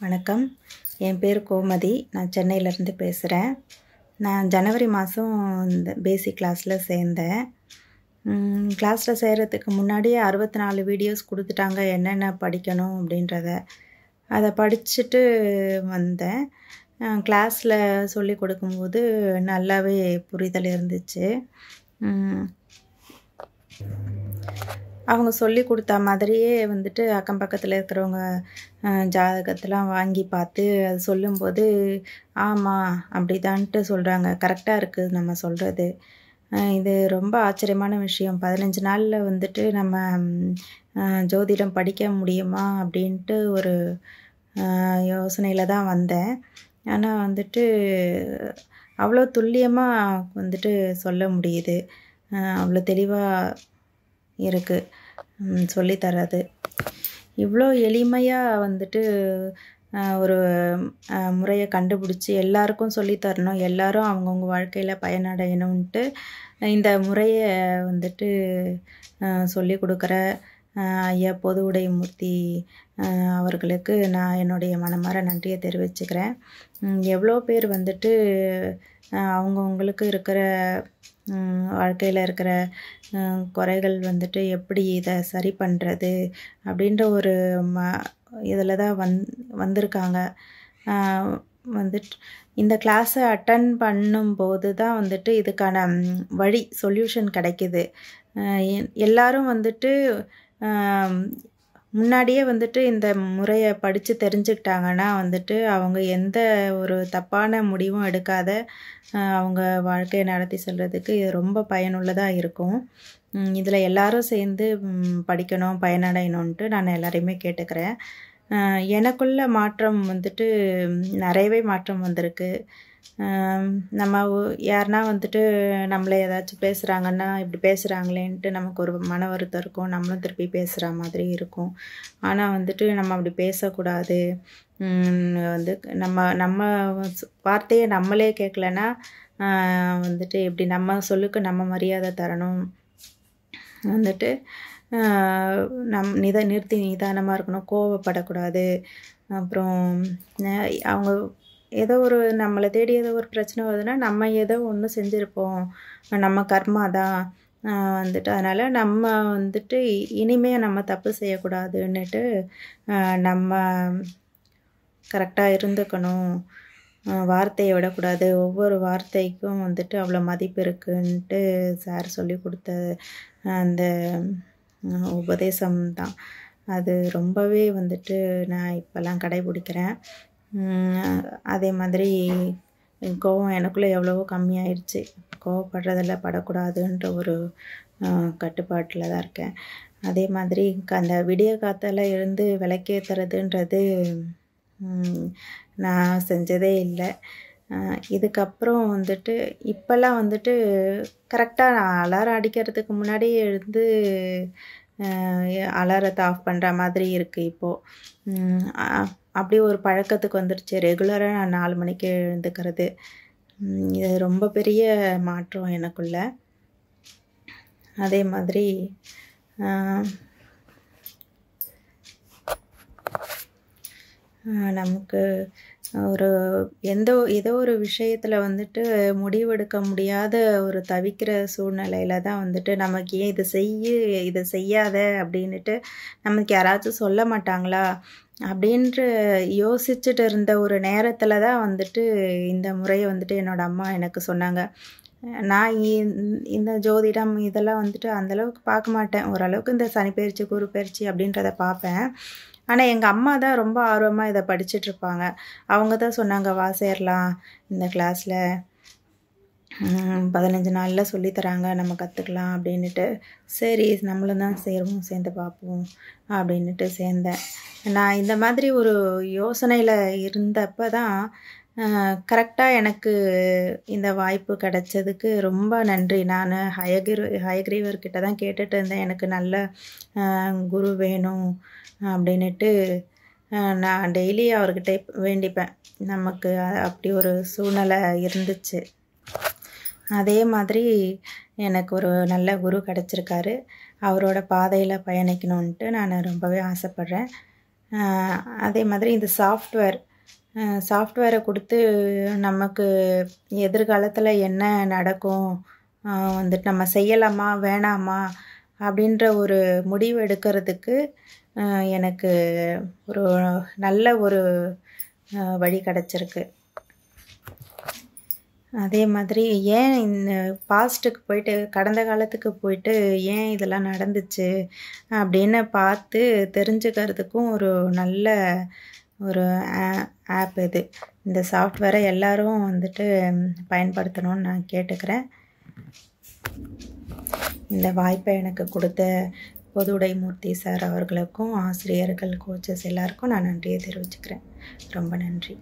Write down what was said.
வணக்கம். என் பேர் கோமதி. நான் சென்னையிலேருந்து பேசுகிறேன். நான் ஜனவரி மாதம் இந்த பேசிக் கிளாஸில் சேர்ந்தேன். கிளாஸில் சேர்கிறதுக்கு முன்னாடியே 64 வீடியோஸ் கொடுத்துட்டாங்க, என்னென்ன படிக்கணும் அப்படின்றத. அதை படிச்சுட்டு வந்தேன். கிளாஸில் சொல்லி கொடுக்கும்போது நல்லாவே புரிதல் இருந்துச்சு. அவங்க சொல்லி கொடுத்த மாதிரியே வந்துட்டு அக்கம் பக்கத்தில் இருக்கிறவங்க ஜாதகத்தெலாம் வாங்கி பார்த்து அது சொல்லும்போது ஆமாம் அப்படிதான்ட்டு சொல்கிறாங்க. கரெக்டாக இருக்குது நம்ம சொல்கிறது. இது ரொம்ப ஆச்சரியமான விஷயம். 15 நாளில் வந்துட்டு நம்ம ஜோதிடம் படிக்க முடியுமா அப்படின்ட்டு ஒரு யோசனையில் தான் வந்தேன். ஆனால் வந்துட்டு அவ்வளோ துல்லியமாக வந்துட்டு சொல்ல முடியுது. அவ்வளோ தெளிவாக இருக்குது சொல்லித்தரது. இவ்வளோ எளிமையாக வந்துட்டு ஒரு முறையை கண்டுபிடிச்சி எல்லாருக்கும் சொல்லித்தரணும், எல்லாரும் அவங்கவுங்க வாழ்க்கையில் பயனடையணுன்ட்டு இந்த முறையை வந்துட்டு சொல்லி கொடுக்குற ஐயா பொதுவுடைமூர்த்தி அவர்களுக்கு நான் என்னுடைய மனமார நன்றியை தெரிவிச்சுக்கிறேன். எவ்வளோ பேர் வந்துட்டு அவங்கவுங்களுக்கு இருக்கிற வாழ்க்கையில் இருக்கிற குறைகள் வந்துட்டு எப்படி இதை சரி பண்ணுறது அப்படின்ற ஒரு இதில் தான் வந்திருக்காங்க. வந்துட்டு இந்த கிளாஸை அட்டன் பண்ணும்போது தான் வந்துட்டு இதுக்கான வழி சொல்யூஷன் கிடைக்கிது. எல்லாரும் வந்துட்டு முன்னாடியே வந்துட்டு இந்த முறையை படித்து தெரிஞ்சுக்கிட்டாங்கன்னா வந்துட்டு அவங்க எந்த ஒரு தப்பான முடிவும் எடுக்காத அவங்க வாழ்க்கையை நடத்தி செல்றதுக்கு இது ரொம்ப பயனுள்ளதாக இருக்கும். இதில் எல்லாரும் சேர்ந்து படிக்கணும், பயனடையணுன்ட்டு நான் எல்லாரையுமே கேட்டுக்கிறேன். எனக்குள்ள மாற்றம் வந்துட்டு நிறையவே மாற்றம் வந்திருக்கு. நம்ம யாருனா வந்துட்டு நம்மளை ஏதாச்சும் பேசுகிறாங்கன்னா இப்படி பேசுகிறாங்களேன்ட்டு நமக்கு ஒரு மன வருத்தம் இருக்கும். நம்மளும் திருப்பி பேசுகிற மாதிரி இருக்கும். ஆனால் வந்துட்டு நம்ம அப்படி பேசக்கூடாது. வந்து நம்ம வார்த்தையை நம்மளே கேட்கலன்னா வந்துட்டு எப்படி நம்ம சொல்லுக்கு நம்ம மரியாதை தரணும். வந்துட்டு நிறுத்தி நிதானமாக இருக்கணும், கோவப்படக்கூடாது. அப்புறம் அவங்க ஏதோ ஒரு நம்மளை தேடி ஏதோ ஒரு பிரச்சனை வருதுன்னா நம்ம ஏதோ ஒன்று செஞ்சுருப்போம், நம்ம கர்மா தான் வந்துட்டு. அதனால் நம்ம வந்துட்டு இனிமேல் நம்ம தப்பு செய்யக்கூடாதுன்னுட்டு நம்ம கரெக்டாக இருந்துக்கணும், வார்த்தையை விடக்கூடாது. ஒவ்வொரு வார்த்தைக்கும் வந்துட்டு அவ்வளோ மதிப்பு இருக்குன்ட்டு சார் சொல்லி கொடுத்த அந்த உபதேசம் தான். அது ரொம்பவே வந்துட்டு நான் இப்போல்லாம் கடைபிடிக்கிறேன். அதே மாதிரி கோவம் எனக்குள்ளே எவ்வளவோ கம்மியாயிடுச்சு. கோவப்படுறதில்ல, படக்கூடாதுன்ற ஒரு கட்டுப்பாட்டில் தான் இருக்கேன். அதே மாதிரி அந்த விடிய காத்தால இருந்து விளக்கேற்றுறதுன்றது நான் செஞ்சதே இல்லை. இதுக்கப்புறம் வந்துட்டு இப்போல்லாம் வந்துட்டு கரெக்டாக நான் அலாரம் அடிக்கிறதுக்கு முன்னாடியே எழுந்து அலாரத்தை ஆஃப் பண்ணுற மாதிரி இருக்குது இப்போது. அப்படி ஒரு பழக்கத்துக்கு வந்துடுச்சு. ரெகுலராக நான் 4 மணிக்கு எழுந்துக்கிறது. இது ரொம்ப பெரிய மாற்றம் எனக்குள்ள. அதே மாதிரி நமக்கு ஒரு ஏதோ ஒரு விஷயத்தில் வந்துட்டு முடிவெடுக்க முடியாத ஒரு தவிக்கிற சூழ்நிலையில் தான் வந்துட்டு நமக்கு ஏன் இதை செய்யாத அப்படின்ட்டு நமக்கு யாராச்சும் சொல்ல மாட்டாங்களா அப்படின்ற யோசிச்சுட்டு இருந்த ஒரு நேரத்தில் தான் வந்துட்டு இந்த முறையை வந்துட்டு என்னோடய அம்மா எனக்கு சொன்னாங்க. நான் இந்த ஜோதிடம் இதெல்லாம் வந்துட்டு அந்தளவுக்கு பார்க்க மாட்டேன். ஓரளவுக்கு இந்த சனிப்பெயர்ச்சி, குரு பயிற்சி அப்படின்றத பார்ப்பேன். ஆனால் எங்கள் அம்மா தான் ரொம்ப ஆர்வமாக இதை படிச்சுட்ருப்பாங்க. அவங்க தான் சொன்னாங்க, வா சேரலாம் இந்த கிளாஸில், 15 நாளில் சொல்லித்தராங்க, நம்ம கற்றுக்கலாம் அப்படின்ட்டு. சரி நம்மளும் தான் சேர்ந்து பார்ப்போம் அப்படின்ட்டு சேர்ந்தேன். நான் இந்த மாதிரி ஒரு யோசனையில் இருந்தப்போ தான் கரெக்டாக எனக்கு இந்த வாய்ப்பு கிடைச்சதுக்கு ரொம்ப நன்றி. நான் ஹயக்ரீவர்கிட்ட தான் கேட்டுட்டு இருந்தேன், எனக்கு நல்ல குரு வேணும் அப்படின்ட்டு. நான் டெய்லி அவர்கிட்ட வேண்டிப்பேன். நமக்கு அப்படி ஒரு சூழ்நிலை இருந்துச்சு. அதே மாதிரி எனக்கு ஒரு நல்ல குரு கிடச்சிருக்காரு. அவரோட பாதையில் பயணிக்கணுன்ட்டு நான் ரொம்பவே ஆசைப்பட்றேன். அதே மாதிரி இந்த சாஃப்ட்வேரை கொடுத்து நமக்கு எதிர்காலத்தில் என்ன நடக்கும், வந்துட்டு நம்ம செய்யலாமா வேணாமா அப்படின்ற ஒரு முடிவு எடுக்கிறதுக்கு எனக்கு ஒரு நல்ல ஒரு வழி கிடச்சிருக்கு. அதே மாதிரி ஏன் இந்த பாஸ்ட்டுக்கு போயிட்டு கடந்த காலத்துக்கு போயிட்டு ஏன் இதெல்லாம் நடந்துச்சு அப்படின்னு பார்த்து தெரிஞ்சுக்கிறதுக்கும் ஒரு நல்ல ஒரு ஆப் இது. இந்த சாஃப்ட்வேரை எல்லாரும் வந்துட்டு பயன்படுத்தணும்னு நான் கேட்டுக்கிறேன். இந்த வாய்ப்பை எனக்கு கொடுத்த பொதுவுடைமூர்த்தி சார் அவர்களுக்கும், ஆசிரியர்கள், கோச்சஸ் எல்லாருக்கும் நான் நன்றியை தெரிவிச்சுக்கிறேன். ரொம்ப நன்றி.